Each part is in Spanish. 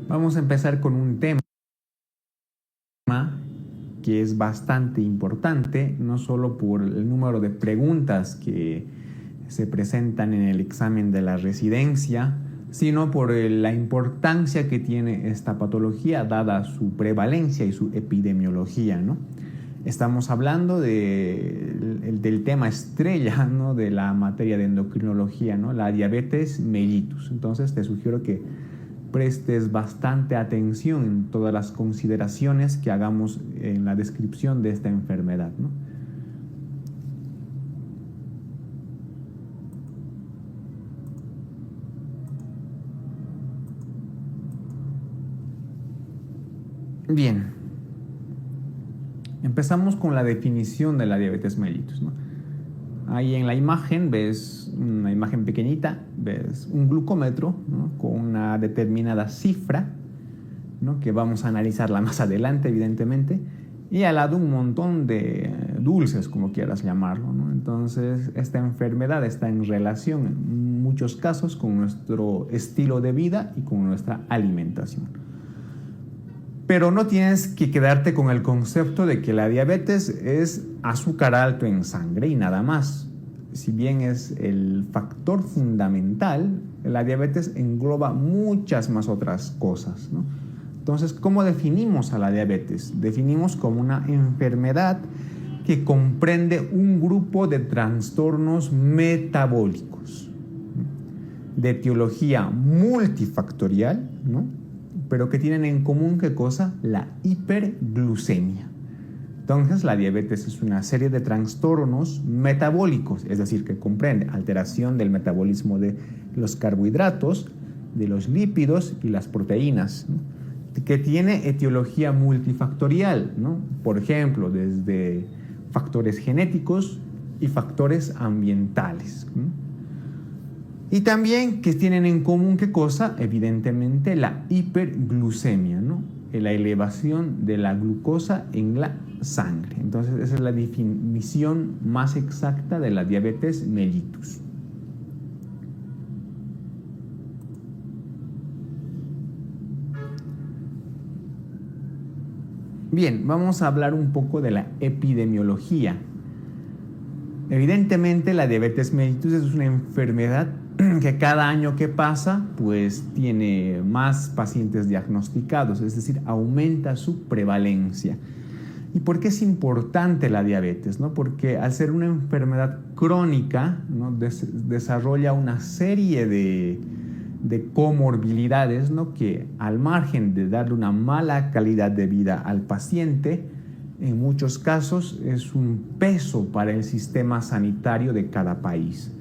Vamos a empezar con un tema que es bastante importante, no solo por el número de preguntas que se presentan en el examen de la residencia, sino por la importancia que tiene esta patología dada su prevalencia y su epidemiología, ¿no? Estamos hablando del tema estrella, ¿no?, de la materia de endocrinología, ¿no?, la diabetes mellitus. Entonces te sugiero que prestes bastante atención en todas las consideraciones que hagamos en la descripción de esta enfermedad, ¿no? Bien, empezamos con la definición de la diabetes mellitus, ¿no? Ahí en la imagen ves una imagen pequeñita, ves un glucómetro, ¿no?, con una determinada cifra, ¿no?, que vamos a analizarla más adelante, evidentemente, y al lado un montón de dulces, como quieras llamarlo, ¿no? Entonces, esta enfermedad está en relación en muchos casos con nuestro estilo de vida y con nuestra alimentación. Pero no tienes que quedarte con el concepto de que la diabetes es azúcar alto en sangre y nada más. Si bien es el factor fundamental, la diabetes engloba muchas más otras cosas, ¿no? Entonces, ¿cómo definimos a la diabetes? Definimos como una enfermedad que comprende un grupo de trastornos metabólicos de etiología multifactorial, ¿no?, pero que tienen en común, ¿qué cosa? La hiperglucemia. Entonces, la diabetes es una serie de trastornos metabólicos, es decir, que comprende alteración del metabolismo de los carbohidratos, de los lípidos y las proteínas, ¿no?, que tiene etiología multifactorial, ¿no? Por ejemplo, desde factores genéticos y factores ambientales, ¿no? Y también que tienen en común, ¿qué cosa? Evidentemente la hiperglucemia, ¿no?, la elevación de la glucosa en la sangre. Entonces, esa es la definición más exacta de la diabetes mellitus. Bien, vamos a hablar un poco de la epidemiología. Evidentemente, la diabetes mellitus es una enfermedad que cada año que pasa, pues tiene más pacientes diagnosticados, es decir, aumenta su prevalencia. ¿Y por qué es importante la diabetes, no? Porque al ser una enfermedad crónica, ¿no?, desarrolla una serie de comorbilidades, ¿no?, que al margen de darle una mala calidad de vida al paciente, en muchos casos es un peso para el sistema sanitario de cada país,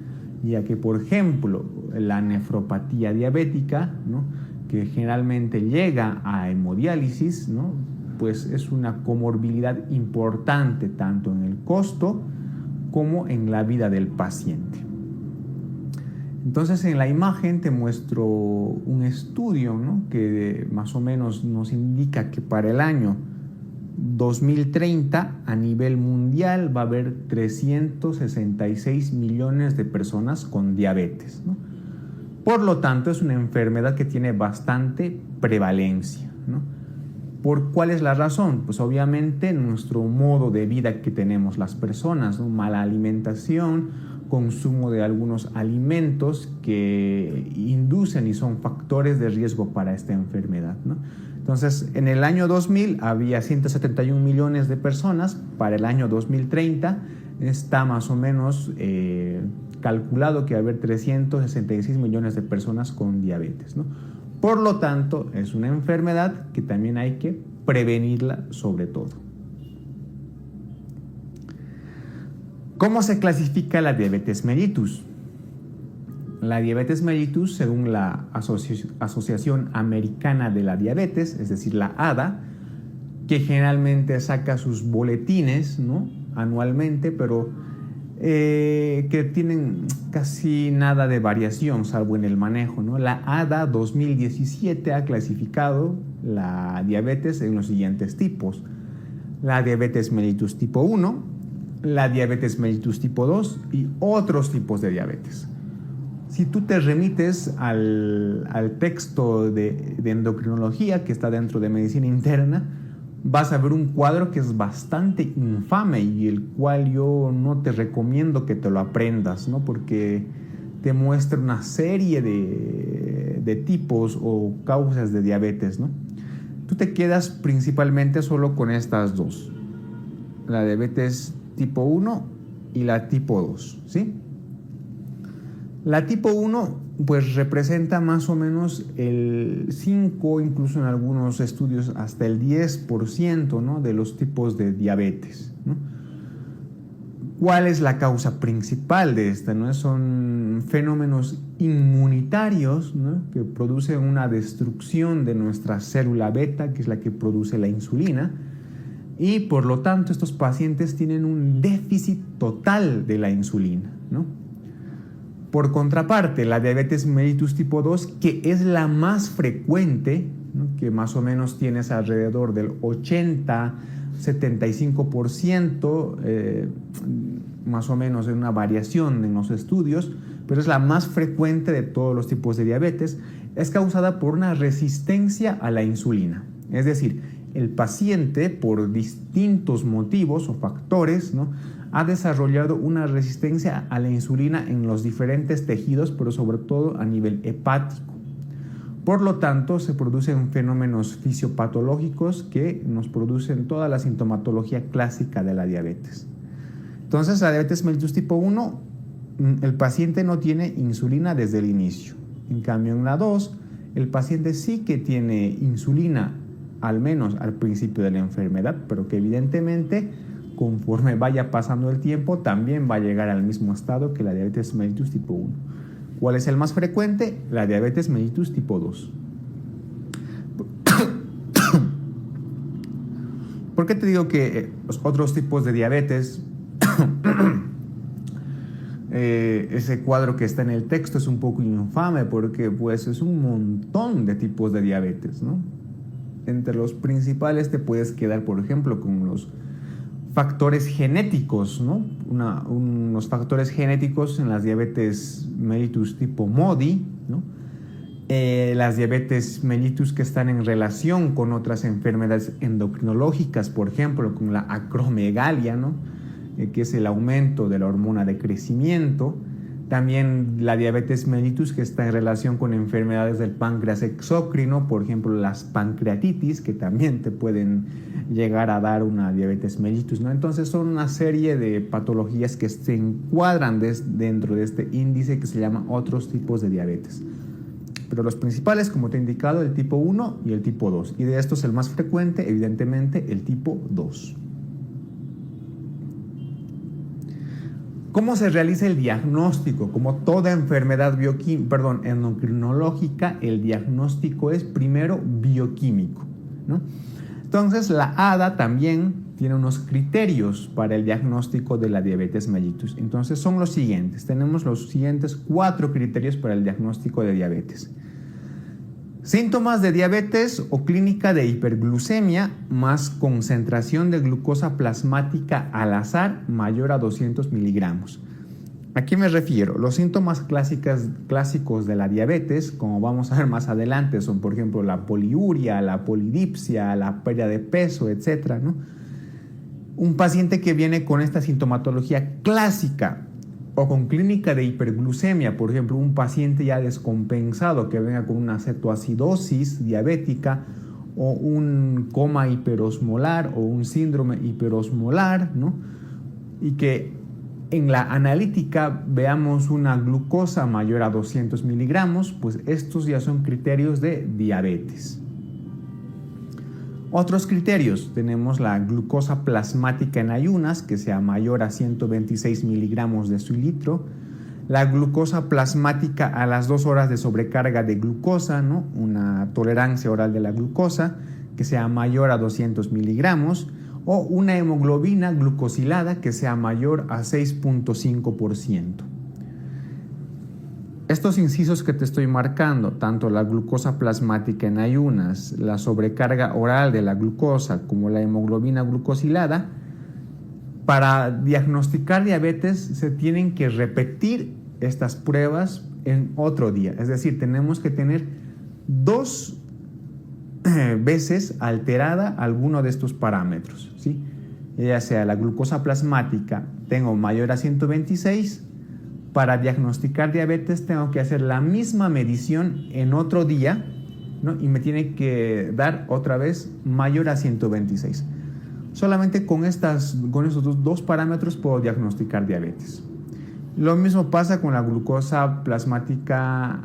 ya que, por ejemplo, la nefropatía diabética, ¿no?, que generalmente llega a hemodiálisis, ¿no?, pues es una comorbilidad importante tanto en el costo como en la vida del paciente. Entonces, en la imagen te muestro un estudio, ¿no?, que más o menos nos indica que para el año 2030 a nivel mundial va a haber 366 millones de personas con diabetes, ¿no? Por lo tanto, es una enfermedad que tiene bastante prevalencia, ¿no? ¿Por cuál es la razón? Pues obviamente nuestro modo de vida que tenemos las personas, ¿no? Mala alimentación, consumo de algunos alimentos que inducen y son factores de riesgo para esta enfermedad, ¿no? Entonces, en el año 2000 había 171 millones de personas, para el año 2030 está más o menos calculado que va a haber 366 millones de personas con diabetes, ¿no? Por lo tanto, es una enfermedad que también hay que prevenirla sobre todo. ¿Cómo se clasifica la diabetes mellitus? La diabetes mellitus, según la Asociación Americana de la Diabetes, es decir, la ADA, que generalmente saca sus boletines, ¿no?, anualmente, pero que tienen casi nada de variación, salvo en el manejo, ¿no? La ADA 2017 ha clasificado la diabetes en los siguientes tipos: la diabetes mellitus tipo 1, la diabetes mellitus tipo 2 y otros tipos de diabetes. Si tú te remites al texto de endocrinología que está dentro de medicina interna, vas a ver un cuadro que es bastante infame y el cual yo no te recomiendo que te lo aprendas, ¿no? Porque te muestra una serie de tipos o causas de diabetes, ¿no? Tú te quedas principalmente solo con estas dos, la diabetes tipo 1 y la tipo 2, ¿sí? La tipo 1 pues representa más o menos el 5, incluso en algunos estudios hasta el 10%, ¿no?, de los tipos de diabetes, ¿no? ¿Cuál es la causa principal de esta, ¿no? Son fenómenos inmunitarios, ¿no?, que producen una destrucción de nuestra célula beta, que es la que produce la insulina, y por lo tanto estos pacientes tienen un déficit total de la insulina, ¿no? Por contraparte, la diabetes mellitus tipo 2, que es la más frecuente, ¿no?, que más o menos tienes alrededor del 80-75%, más o menos en una variación en los estudios, pero es la más frecuente de todos los tipos de diabetes, es causada por una resistencia a la insulina. Es decir, el paciente, por distintos motivos o factores, ¿no?, ha desarrollado una resistencia a la insulina en los diferentes tejidos, pero sobre todo a nivel hepático. Por lo tanto, se producen fenómenos fisiopatológicos que nos producen toda la sintomatología clásica de la diabetes. Entonces, la diabetes mellitus tipo 1, el paciente no tiene insulina desde el inicio. En cambio, en la 2, el paciente sí que tiene insulina, al menos al principio de la enfermedad, pero que evidentemente, conforme vaya pasando el tiempo, también va a llegar al mismo estado que la diabetes mellitus tipo 1. ¿Cuál es el más frecuente? La diabetes mellitus tipo 2. ¿Por qué te digo que los otros tipos de diabetes, ese cuadro que está en el texto es un poco infame? Porque pues es un montón de tipos de diabetes, ¿no? Entre los principales te puedes quedar, por ejemplo, con los factores genéticos, ¿no? Unos factores genéticos en las diabetes mellitus tipo MODY, ¿no? Las diabetes mellitus que están en relación con otras enfermedades endocrinológicas, por ejemplo, con la acromegalia, ¿no?, que es el aumento de la hormona de crecimiento. También la diabetes mellitus que está en relación con enfermedades del páncreas exócrino, por ejemplo las pancreatitis, que también te pueden llegar a dar una diabetes mellitus, ¿no? Entonces son una serie de patologías que se encuadran dentro de este índice que se llama otros tipos de diabetes. Pero los principales, como te he indicado, el tipo 1 y el tipo 2. Y de estos el más frecuente, evidentemente, el tipo 2. ¿Cómo se realiza el diagnóstico? Como toda enfermedad endocrinológica, el diagnóstico es primero bioquímico, ¿no? Entonces, la ADA también tiene unos criterios para el diagnóstico de la diabetes mellitus. Entonces, son los siguientes. Tenemos los siguientes 4 criterios para el diagnóstico de diabetes. Síntomas de diabetes o clínica de hiperglucemia más concentración de glucosa plasmática al azar mayor a 200 miligramos. ¿A qué me refiero? Los síntomas clásicos de la diabetes, como vamos a ver más adelante, son por ejemplo la poliuria, la polidipsia, la pérdida de peso, etc., ¿no? Un paciente que viene con esta sintomatología clásica o con clínica de hiperglucemia, por ejemplo, un paciente ya descompensado que venga con una cetoacidosis diabética o un coma hiperosmolar o un síndrome hiperosmolar, ¿no?, y que en la analítica veamos una glucosa mayor a 200 miligramos, pues estos ya son criterios de diabetes. Otros criterios, tenemos la glucosa plasmática en ayunas, que sea mayor a 126 miligramos de su litro, la glucosa plasmática a las 2 horas de sobrecarga de glucosa, ¿no?, una tolerancia oral de la glucosa, que sea mayor a 200 miligramos, o una hemoglobina glucosilada que sea mayor a 6.5%. Estos incisos que te estoy marcando, tanto la glucosa plasmática en ayunas, la sobrecarga oral de la glucosa como la hemoglobina glucosilada, para diagnosticar diabetes se tienen que repetir estas pruebas en otro día. Es decir, tenemos que tener 2 veces alterada alguno de estos parámetros, ¿sí? Ya sea la glucosa plasmática tengo mayor a 126, para diagnosticar diabetes tengo que hacer la misma medición en otro día, ¿no? Y me tiene que dar otra vez mayor a 126. Solamente con estos 2 parámetros puedo diagnosticar diabetes. Lo mismo pasa con la glucosa plasmática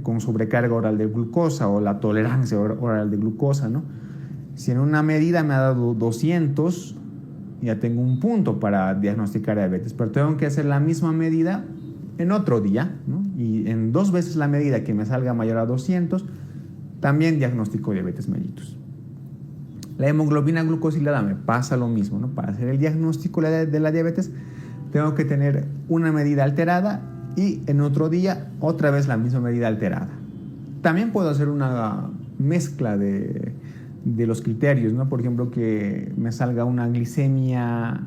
con sobrecarga oral de glucosa o la tolerancia oral de glucosa, ¿no? Si en una medida me ha dado 200, ya tengo un punto para diagnosticar diabetes, pero tengo que hacer la misma medida en otro día, ¿no? Y en 2 veces la medida que me salga mayor a 200, también diagnostico diabetes mellitus. La hemoglobina glucosilada me pasa lo mismo, ¿no? Para hacer el diagnóstico de la diabetes tengo que tener una medida alterada y en otro día otra vez la misma medida alterada. También puedo hacer una mezcla de los criterios, ¿no? Por ejemplo, que me salga una glicemia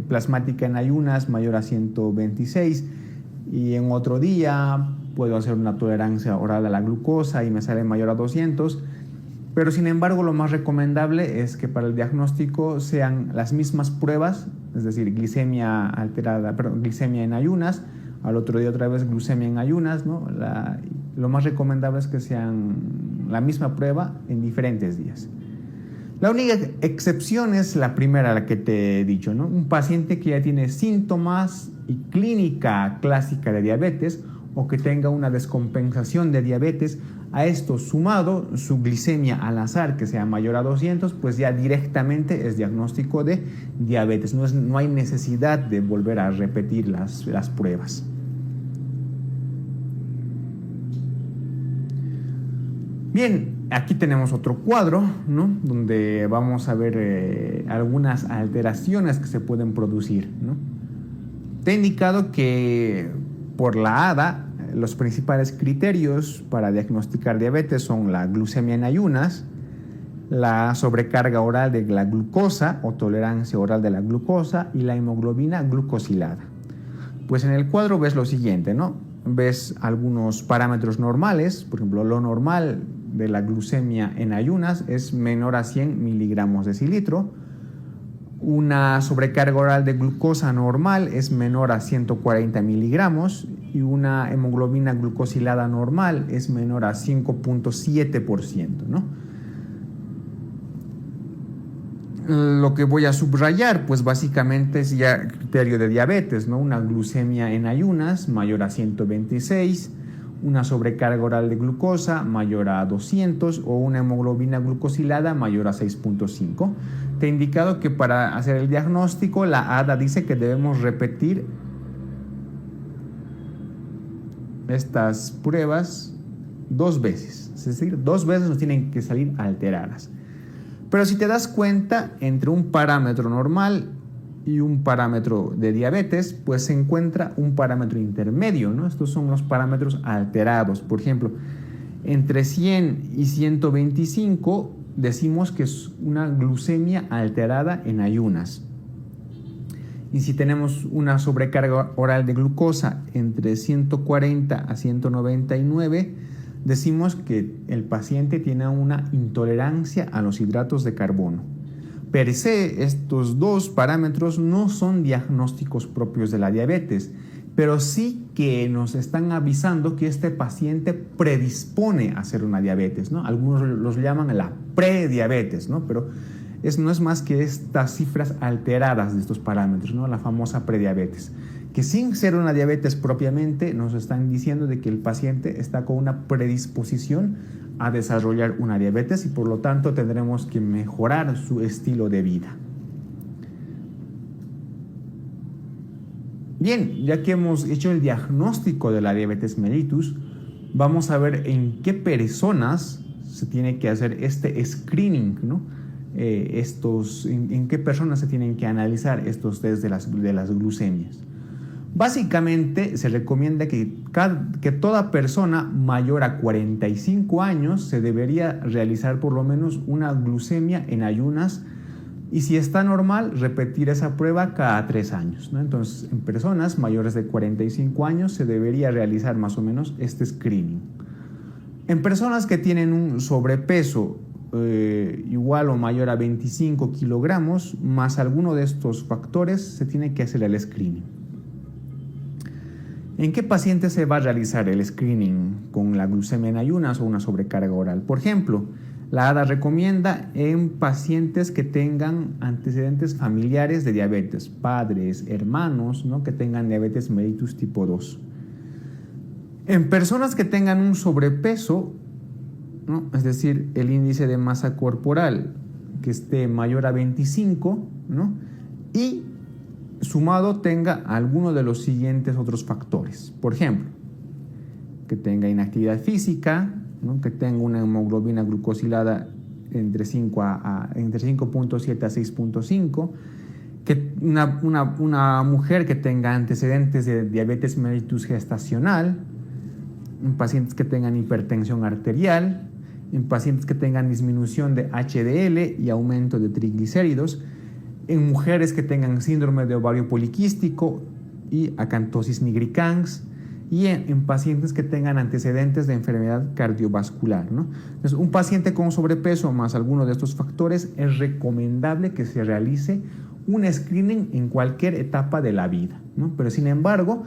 plasmática en ayunas mayor a 126 y en otro día puedo hacer una tolerancia oral a la glucosa y me sale mayor a 200. Pero sin embargo, lo más recomendable es que para el diagnóstico sean las mismas pruebas, es decir, glicemia alterada, glicemia en ayunas, al otro día otra vez glucemia en ayunas, ¿no? Lo más recomendable es que sean la misma prueba en diferentes días. La única excepción es la primera, la que te he dicho, ¿no? Un paciente que ya tiene síntomas y clínica clásica de diabetes o que tenga una descompensación de diabetes, a esto sumado su glicemia al azar que sea mayor a 200, pues ya directamente es diagnóstico de diabetes. No hay necesidad de volver a repetir las pruebas. Bien, aquí tenemos otro cuadro, ¿no? Donde vamos a ver algunas alteraciones que se pueden producir, ¿no? Te he indicado que por la ADA los principales criterios para diagnosticar diabetes son la glucemia en ayunas, la sobrecarga oral de la glucosa o tolerancia oral de la glucosa y la hemoglobina glucosilada. Pues en el cuadro ves lo siguiente, ¿no? Ves algunos parámetros normales, por ejemplo, lo normal de la glucemia en ayunas es menor a 100 miligramos de decilitro. Una sobrecarga oral de glucosa normal es menor a 140 miligramos y una hemoglobina glucosilada normal es menor a 5.7%, ¿no? Lo que voy a subrayar, pues básicamente es ya criterio de diabetes, ¿no? Una glucemia en ayunas mayor a 126, una sobrecarga oral de glucosa mayor a 200 o una hemoglobina glucosilada mayor a 6.5. Te he indicado que para hacer el diagnóstico la ADA dice que debemos repetir estas pruebas 2 veces, es decir, 2 veces nos tienen que salir alteradas. Pero si te das cuenta, entre un parámetro normal y un parámetro de diabetes, pues se encuentra un parámetro intermedio, ¿no? Estos son los parámetros alterados. Por ejemplo, entre 100 y 125 decimos que es una glucemia alterada en ayunas. Y si tenemos una sobrecarga oral de glucosa entre 140 a 199, decimos que el paciente tiene una intolerancia a los hidratos de carbono. Per se, estos 2 parámetros no son diagnósticos propios de la diabetes, pero sí que nos están avisando que este paciente predispone a hacer una diabetes, ¿no? Algunos los llaman la prediabetes, ¿no? Pero no es más que estas cifras alteradas de estos parámetros, ¿no? La famosa prediabetes, que sin ser una diabetes propiamente nos están diciendo de que el paciente está con una predisposición a desarrollar una diabetes y por lo tanto tendremos que mejorar su estilo de vida. Bien, ya que hemos hecho el diagnóstico de la diabetes mellitus, vamos a ver en qué personas se tiene que hacer este screening, ¿no? En qué personas se tienen que analizar estos test de las glucemias. Básicamente se recomienda que toda persona mayor a 45 años se debería realizar por lo menos una glucemia en ayunas Y si está normal, repetir esa prueba cada 3 años, ¿no? Entonces, en personas mayores de 45 años se debería realizar más o menos este screening. En personas que tienen un sobrepeso igual o mayor a 25 kilogramos, más alguno de estos factores, se tiene que hacer el screening. ¿En qué pacientes se va a realizar el screening con la glucemia en ayunas o una sobrecarga oral? Por ejemplo, la ADA recomienda en pacientes que tengan antecedentes familiares de diabetes, padres, hermanos, ¿no?, que tengan diabetes mellitus tipo 2. En personas que tengan un sobrepeso, ¿no?, es decir, el índice de masa corporal que esté mayor a 25, ¿no?, y sumado tenga alguno de los siguientes otros factores. Por ejemplo, que tenga inactividad física, ¿no?, que tenga una hemoglobina glucosilada entre 5.7 a 6.5, que una mujer que tenga antecedentes de diabetes mellitus gestacional, en pacientes que tengan hipertensión arterial, en pacientes que tengan disminución de HDL y aumento de triglicéridos, en mujeres que tengan síndrome de ovario poliquístico y acantosis nigricans, y en pacientes que tengan antecedentes de enfermedad cardiovascular, ¿no? Entonces, un paciente con sobrepeso más alguno de estos factores, es recomendable que se realice un screening en cualquier etapa de la vida, ¿no? Pero sin embargo,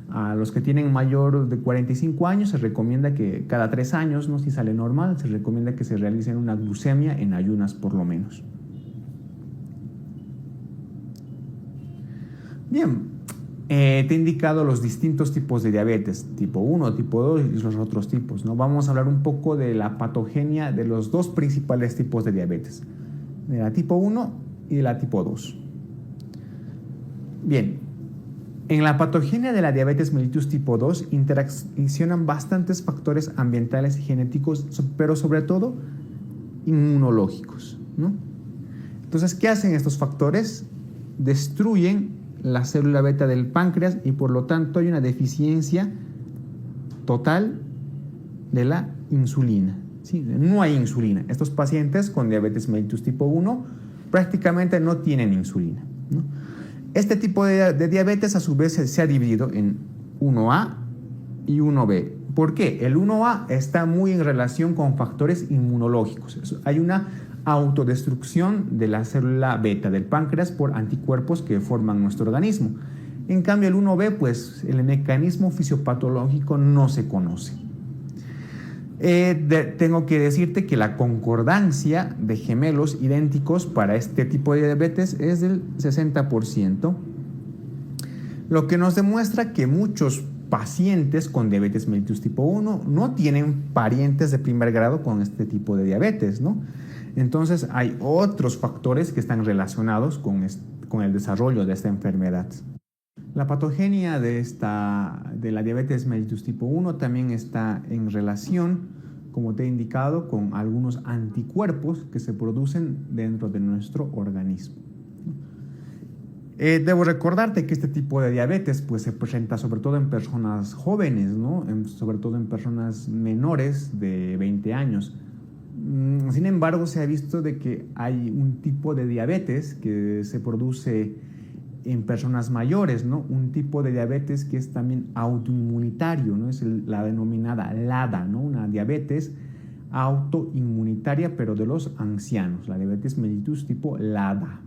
a los que tienen mayor de 45 años se recomienda que cada 3 años, ¿no?, si sale normal, se recomienda que se realicen una glucemia en ayunas por lo menos. Bien, te he indicado los distintos tipos de diabetes, tipo 1, tipo 2 y los otros tipos, ¿no? Vamos a hablar un poco de la patogenia de los dos principales tipos de diabetes, de la tipo 1 y de la tipo 2. Bien, en la patogenia de la diabetes mellitus tipo 2 interaccionan bastantes factores ambientales y genéticos, pero sobre todo inmunológicos, ¿no? Entonces, ¿qué hacen estos factores? Destruyen la célula beta del páncreas y por lo tanto hay una deficiencia total de la insulina, ¿sí? No hay insulina. Estos pacientes con diabetes mellitus tipo 1 prácticamente no tienen insulina, ¿no? Este tipo de diabetes a su vez se ha dividido en 1A y 1B. ¿Por qué? El 1A está muy en relación con factores inmunológicos. Hay una autodestrucción de la célula beta del páncreas por anticuerpos que forman nuestro organismo. En cambio, el 1B, pues el mecanismo fisiopatológico no se conoce. Tengo que decirte que la concordancia de gemelos idénticos para este tipo de diabetes es del 60%, lo que nos demuestra que muchos pacientes con diabetes mellitus tipo 1 no tienen parientes de primer grado con este tipo de diabetes, ¿no? Entonces hay otros factores que están relacionados con el desarrollo de esta enfermedad. La patogenia de la diabetes mellitus tipo 1 también está en relación, como te he indicado, con algunos anticuerpos que se producen dentro de nuestro organismo. Debo recordarte que este tipo de diabetes pues, se presenta sobre todo en personas jóvenes, ¿no? Sobre todo en personas menores de 20 años. Sin embargo, se ha visto de que hay un tipo de diabetes que se produce en personas mayores, ¿no? Un tipo de diabetes que es también autoinmunitario, ¿no? Es la denominada LADA, ¿no? Una diabetes autoinmunitaria, pero de los ancianos, la diabetes mellitus tipo LADA.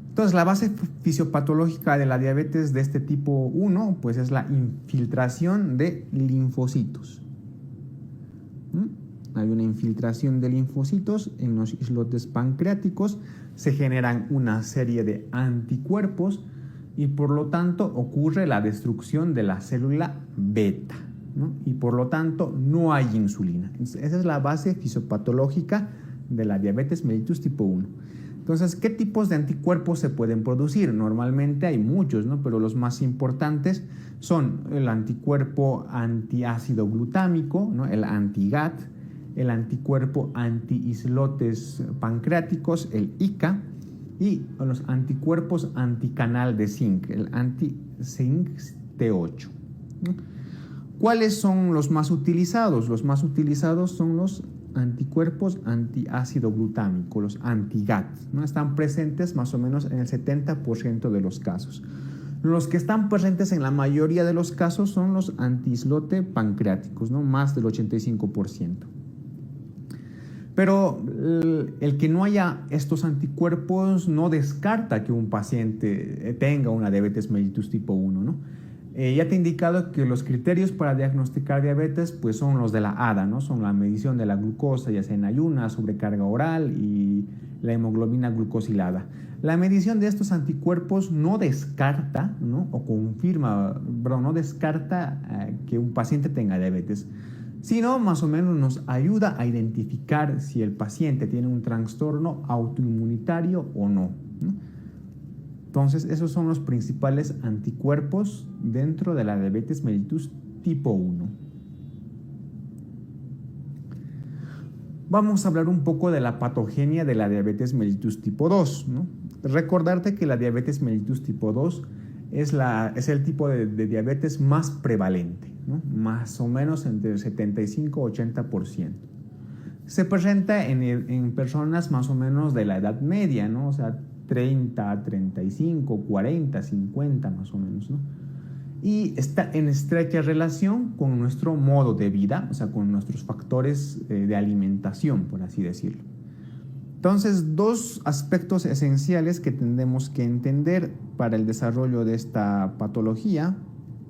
Entonces, la base fisiopatológica de la diabetes de este tipo 1 pues es la infiltración de linfocitos. Hay una infiltración de linfocitos en los islotes pancreáticos, se generan una serie de anticuerpos y por lo tanto ocurre la destrucción de la célula beta, ¿no? Y por lo tanto no hay insulina. Entonces, esa es la base fisiopatológica de la diabetes mellitus tipo 1. Entonces, ¿qué tipos de anticuerpos se pueden producir? Normalmente hay muchos, ¿no? Pero los más importantes son el anticuerpo antiácido glutámico, ¿no? El anti-GAT, el anticuerpo antiislotes pancreáticos, el ICA, y los anticuerpos anticanal de zinc, el anti-zinc T8. ¿Cuáles son los más utilizados? Los más utilizados son los anticuerpos antiácido glutámico, los anti-GAT, ¿no? Están presentes más o menos en el 70% de los casos. Los que están presentes en la mayoría de los casos son los antiislote pancreáticos, ¿no? Más del 85%. Pero el que no haya estos anticuerpos no descarta que un paciente tenga una diabetes mellitus tipo 1, ¿no? Ya te he indicado que los criterios para diagnosticar diabetes pues son los de la ADA, ¿no? Son la medición de la glucosa, ya sea en ayunas, sobrecarga oral y la hemoglobina glucosilada. La medición de estos anticuerpos no descarta, ¿no? O confirma, perdón, no descarta que un paciente tenga diabetes, sino más o menos nos ayuda a identificar si el paciente tiene un trastorno autoinmunitario o no, ¿no? Entonces, esos son los principales anticuerpos dentro de la diabetes mellitus tipo 1. Vamos a hablar un poco de la patogenia de la diabetes mellitus tipo 2, ¿no? Recordarte que la diabetes mellitus tipo 2 es el tipo de diabetes más prevalente, ¿no? Más o menos entre el 75 y 80%. Se presenta en personas más o menos de la edad media, ¿no? O sea, 30, 35, 40, 50 más o menos, ¿no? Y está en estrecha relación con nuestro modo de vida, o sea, con nuestros factores de alimentación, por así decirlo. Entonces, dos aspectos esenciales que tenemos que entender para el desarrollo de esta patología,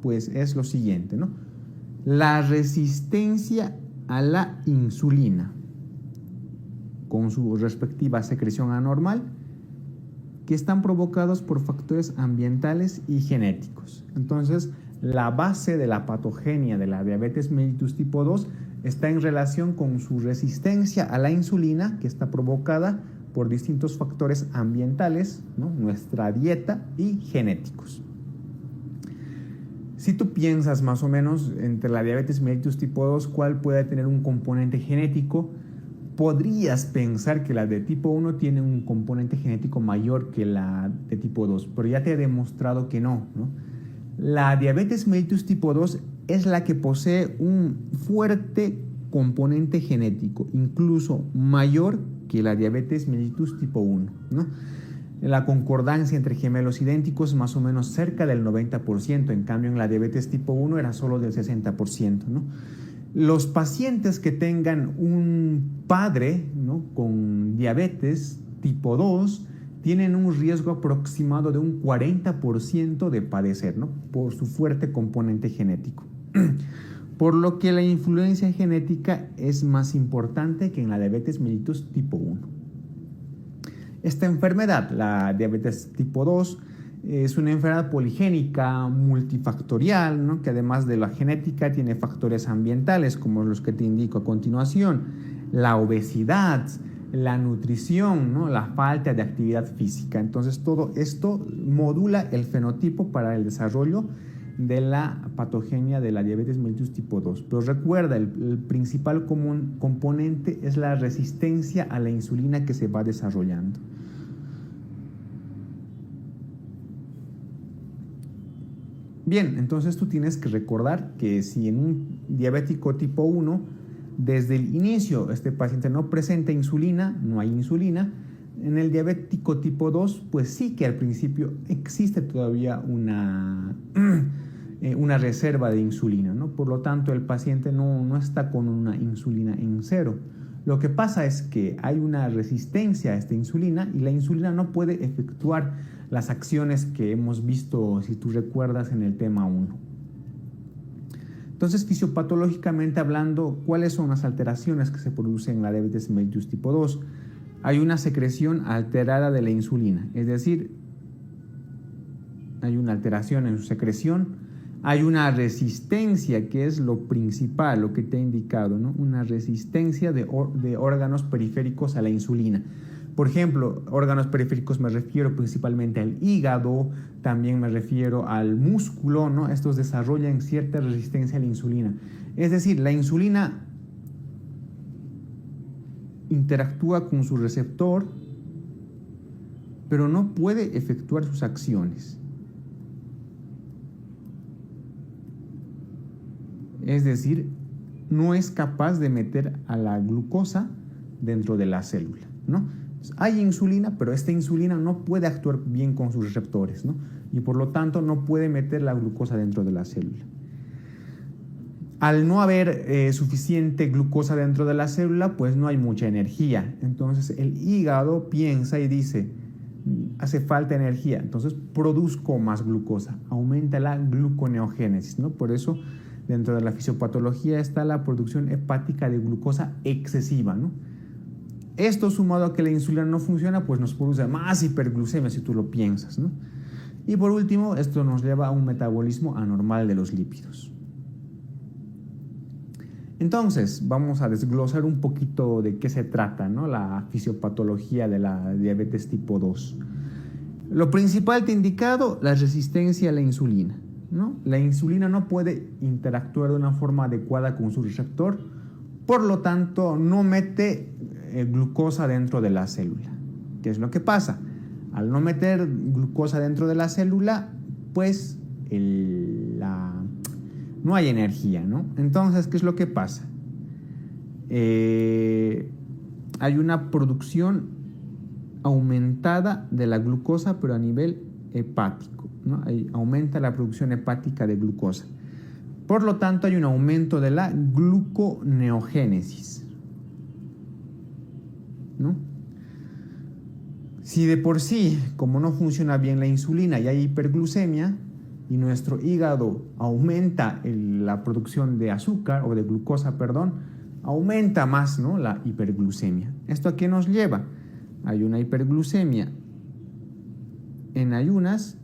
pues es lo siguiente, ¿no? La resistencia a la insulina, con su respectiva secreción anormal, que están provocados por factores ambientales y genéticos. Entonces, la base de la patogenia de la diabetes mellitus tipo 2 está en relación con su resistencia a la insulina, que está provocada por distintos factores ambientales, ¿no? Nuestra dieta y genéticos. Si tú piensas más o menos entre la diabetes mellitus tipo 2, cuál puede tener un componente genético, podrías pensar que la de tipo 1 tiene un componente genético mayor que la de tipo 2, pero ya te he demostrado que no, ¿no? La diabetes mellitus tipo 2 es la que posee un fuerte componente genético, incluso mayor que la diabetes mellitus tipo 1, ¿no? La concordancia entre gemelos idénticos es más o menos cerca del 90%, en cambio en la diabetes tipo 1 era solo del 60%, ¿no? Los pacientes que tengan un padre, ¿no?, con diabetes tipo 2 tienen un riesgo aproximado de un 40% de padecer, ¿no?, por su fuerte componente genético. Por lo que la influencia genética es más importante que en la diabetes mellitus tipo 1. Esta enfermedad, la diabetes tipo 2, es una enfermedad poligénica, multifactorial, ¿no?, que además de la genética tiene factores ambientales como los que te indico a continuación: la obesidad, la nutrición, ¿no?, la falta de actividad física. Entonces todo esto modula el fenotipo para el desarrollo de la patogenia de la diabetes mellitus tipo 2. Pero recuerda, el principal componente es la resistencia a la insulina que se va desarrollando. Bien, entonces tú tienes que recordar que si en un diabético tipo 1, desde el inicio este paciente no presenta insulina, no hay insulina, en el diabético tipo 2, pues sí que al principio existe todavía una reserva de insulina, ¿no? Por lo tanto, el paciente no está con una insulina en cero. Lo que pasa es que hay una resistencia a esta insulina y la insulina no puede efectuar las acciones que hemos visto, si tú recuerdas, en el tema 1. Entonces, fisiopatológicamente hablando, ¿cuáles son las alteraciones que se producen en la diabetes mellitus tipo 2? Hay una secreción alterada de la insulina, es decir, hay una alteración en su secreción. Hay una resistencia, que es lo principal, lo que te he indicado, ¿no? Una resistencia de órganos periféricos a la insulina. Por ejemplo, órganos periféricos me refiero principalmente al hígado, también me refiero al músculo, ¿no? Estos desarrollan cierta resistencia a la insulina. Es decir, la insulina interactúa con su receptor, pero no puede efectuar sus acciones. Es decir, no es capaz de meter a la glucosa dentro de la célula, ¿no? Hay insulina, pero esta insulina no puede actuar bien con sus receptores, ¿no? Y por lo tanto no puede meter la glucosa dentro de la célula. Al no haber suficiente glucosa dentro de la célula, pues no hay mucha energía. Entonces el hígado piensa y dice, hace falta energía, entonces produzco más glucosa, aumenta la gluconeogénesis, ¿no? Por eso dentro de la fisiopatología está la producción hepática de glucosa excesiva, ¿no? Esto sumado a que la insulina no funciona, pues nos produce más hiperglucemia si tú lo piensas, ¿no? Y por último, esto nos lleva a un metabolismo anormal de los lípidos. Entonces, vamos a desglosar un poquito de qué se trata, ¿no? La fisiopatología de la diabetes tipo 2. Lo principal te he indicado, la resistencia a la insulina, ¿no? La insulina no puede interactuar de una forma adecuada con su receptor, por lo tanto, no mete glucosa dentro de la célula. ¿Qué es lo que pasa? Al no meter glucosa dentro de la célula, pues no hay energía, ¿no? Entonces, ¿qué es lo que pasa? Hay una producción aumentada de la glucosa, pero a nivel hepático, ¿no? Aumenta la producción hepática de glucosa. Por lo tanto, hay un aumento de la gluconeogénesis, ¿no? Si de por sí, como no funciona bien la insulina y hay hiperglucemia, y nuestro hígado aumenta la producción de azúcar o de glucosa, perdón, aumenta más, ¿no?, la hiperglucemia. ¿Esto a qué nos lleva? Hay una hiperglucemia en ayunas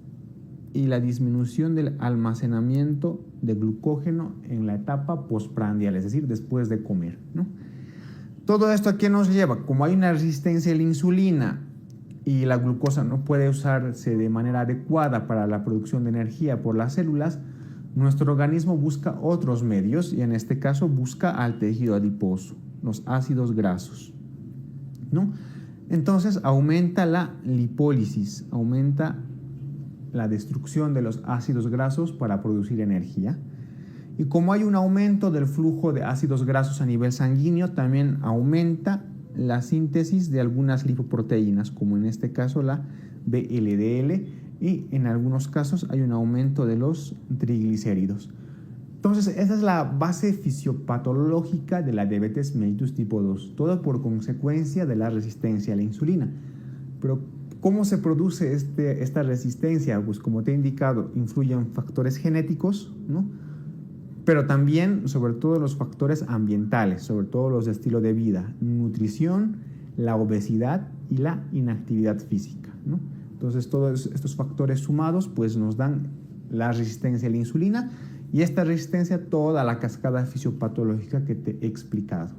y la disminución del almacenamiento de glucógeno en la etapa postprandial, es decir, después de comer, ¿no? Todo esto a qué nos lleva? Como hay una resistencia a la insulina y la glucosa no puede usarse de manera adecuada para la producción de energía por las células, nuestro organismo busca otros medios y en este caso busca al tejido adiposo, los ácidos grasos, ¿no? Entonces aumenta la lipólisis, aumenta la destrucción de los ácidos grasos para producir energía. Y como hay un aumento del flujo de ácidos grasos a nivel sanguíneo, también aumenta la síntesis de algunas lipoproteínas, como en este caso la VLDL, y en algunos casos hay un aumento de los triglicéridos. Entonces, esa es la base fisiopatológica de la diabetes mellitus tipo 2, todo por consecuencia de la resistencia a la insulina. Pero, ¿cómo se produce esta resistencia? Pues como te he indicado, influyen factores genéticos, ¿no? Pero también, sobre todo, los factores ambientales, sobre todo los de estilo de vida, nutrición, la obesidad y la inactividad física, ¿no? Entonces, todos estos factores sumados pues nos dan la resistencia a la insulina y esta resistencia toda la cascada fisiopatológica que te he explicado.